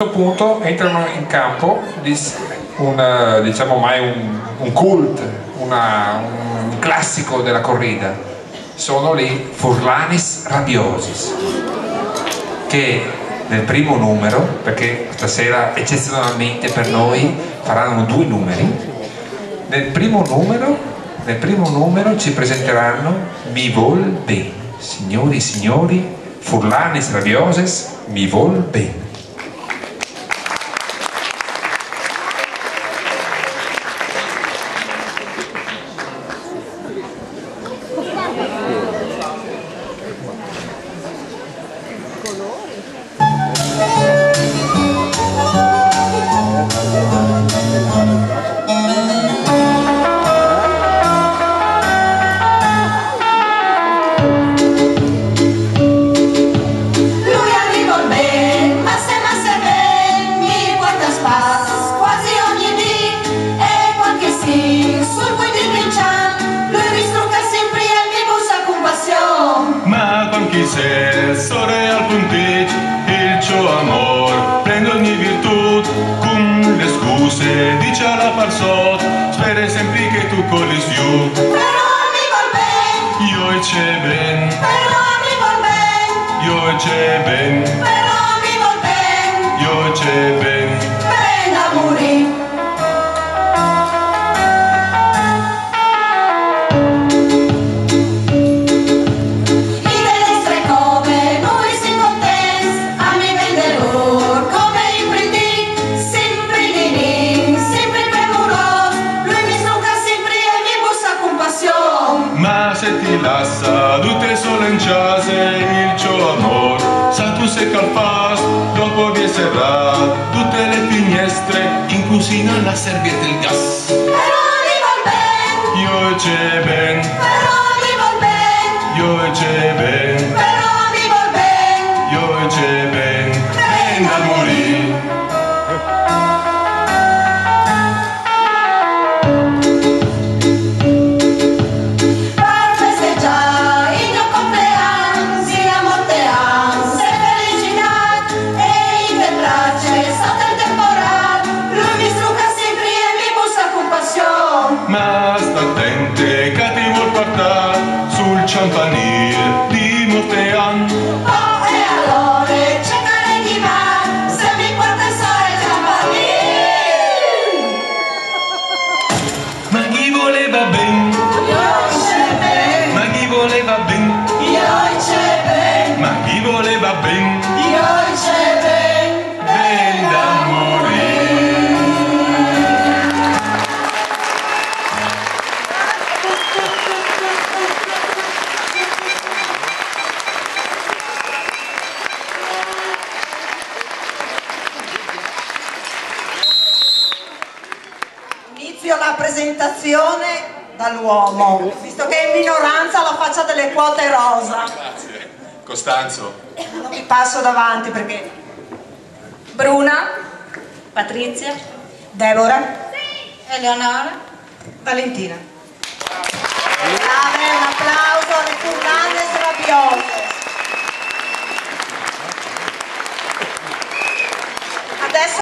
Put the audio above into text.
questo punto entrano in campo diciamo un cult, un classico della corrida. Sono i Furlanis Rabiosis, che nel primo numero, perché stasera eccezionalmente per noi faranno 2 numeri, nel primo numero ci presenteranno Mi vol ben. Signori e signori, Furlanis Rabioses, Mi vol ben. Se sore al punteggio il suo amor prende ogni virtù con le scuse dice alla parsot spera sempre che tu colli su però mi vol ben io c'è ben però mi vol ben io c'è ben però mi vol ben io c'è ben da morire. Ma se ti lascia tutte solenciase il suo amor sa tu sei calfas dopo di serrat tutte le finestre in cucina la serviette il gas Però mi vol ben io c'è ben però mi vol ben io c'è ben però mi vol ben io c'è ben da morire. Ma sta attente che ti vuol portare sul campanile di Montean. Oh, e allora cercare di va se mi porta solo il campanile. Ma chi voleva ben? Io c'è ben. Ma chi voleva ben? Io c'è ben. Ma chi voleva ben? Io c'è ben. Ben da morire. Inizio la presentazione dall'uomo, visto che è in minoranza la faccia delle quote rosa. Grazie. Costanzo. Non vi passo davanti perché... Bruna, Patrizia, Deborah, Eleonora, Valentina. Dare un applauso alle Furlanis Rabiose.